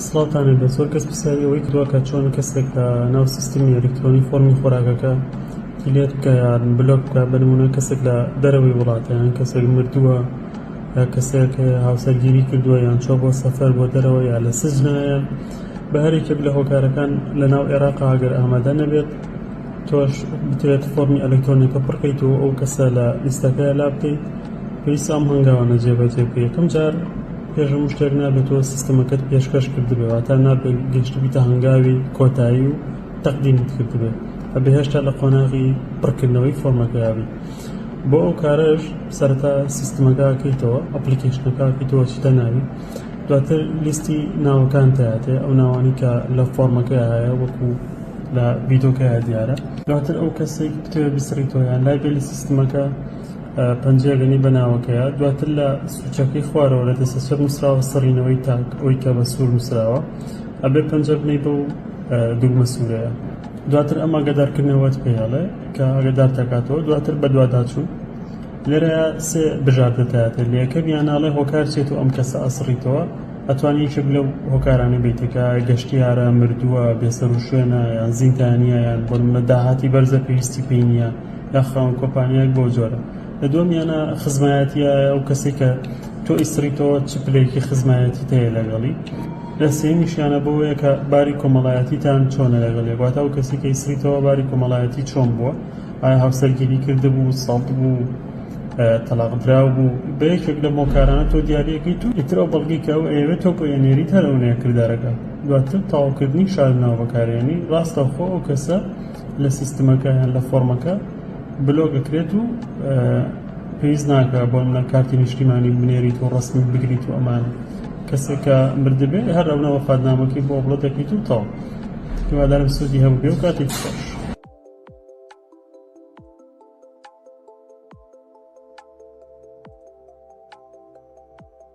سڵاتانێ بە زۆر کەس پرسیاری ئەوەی کردووە کە چۆن کەسێک لە ناو سیستمی ئەلکترۆنی فۆرمی خۆراکەکە کلێر بکە یان بلۆک بکە. بە نمونە کەسێک لە دەرەوەی وڵاتە یان کەسێک مردووە یا کەسێک هاوسەرگیری کردووە یان چۆ بۆ سەفەر بۆ دەرەوە یا لە سزنایە بە هەر یەکێک لە هۆکارەکان لە ناو عێراقا ئەگەر ئامادە نەبێت تۆش بتوێت فۆرمی ئەلکترۆنیکە پڕکەیت و ئەو کەسە لە لیستەکەیە لا بکەیت پێویستە ئەم هەنگاوانە جێبەجێ بکەیت. یەکەم جار پێشم شتێک نابێتەوە سیستەمەکەت پێشکەش کردبێ واتە نابێت گەشتبیتە هەنگاوی کۆتایی و تەقدیمت کردبێ ئەبێ هێشتا لە قۆناغی پڕکردنەوەی فۆرمەکە یابی. بۆ ئەو کارەش سەرەتا سیستەمەکە ئەکەیتەوە ئەپلیکیشنەکە ئەکەیتەوە چیتە ناوی دواتر لیستی ناوەکان تایاتێ ئەو ناوانی کە لە فۆرمەکە هەیە وەکو لە ڤیدۆکەیە دیارە. دواتر ئەو کەسێک بتوێت بسڕیتەوە یان لای بێ لە سیستەمەکە پەنجەیەگەنی بەناوەکەیە دواتر لە سوچەکەی خوارەوە لە دەسەچەر نووسراوە سڕینەوەی تاک ئەوی کە بە سوور نووسراوە ئەبێ پەنجە بنەی بەو دوگمە سوورەیە. دواتر ئەمە ئاگادارکردنەوەت پێڵێ کە ئاگادار دەکاتەوە. دواتر بە دوواداچوو لێرەیە سێ بژاردەتایەتە لە یەکەم یانناڵێ هۆکار چێت و ئەم کەسە ئەسڕیتەوە ئەتوانی یەکێک لەو هۆکارانە بیتەکە گەشتیارە مردووە بێسەر و شوێنە یان زیندانیە یان بۆ نمونە داهاتی بەرزە پێویستی پێی نییە یا خاوەن کۆمپانیایەک بۆ جۆرە. لە دووەمیانە خزمایەتیە ئەو کەسێک کە تۆ ئیسریتەوە چ پلەیەکی خزمایەتی هەیە لەگەڵی. لە سێمیشیانە بۆیە کە باری کۆمەڵایەتیتان چۆنە لەگەڵێ واتە ئەو کەسی کە ئیسریتەوە باری کۆمەڵایەتی چۆن بووە ئایا هاوسەرگیری کردبوو سەڵت بوو تەلاقدراو بوو بە یەکێک لە مۆکارانە تۆ دیاریەکەیت و ئیتر ئەو بەڵگی کە ئەو ئێوێت تۆ پێێنێریت هەرەونەیە کردارەکە. دواتر تەواوکردنی شاردنەوە بەکارێنی ڕاستەوخۆ ئەو کەسە لە سیستەمەکە یان لە فۆرمەکە بلۆگەکرێت و پێویست ناکە بۆ منە کارتی نیشتیمانی بنێریت و ڕسمی بگریت و ئەمانە. کەسێک کە مردبێ هەر ئەو نەوەفاتنامەکەی بۆ بڵۆ دەکەیت و تەواو. هیوادارم سوودی هەبوو بێ و کاتێکی خۆش.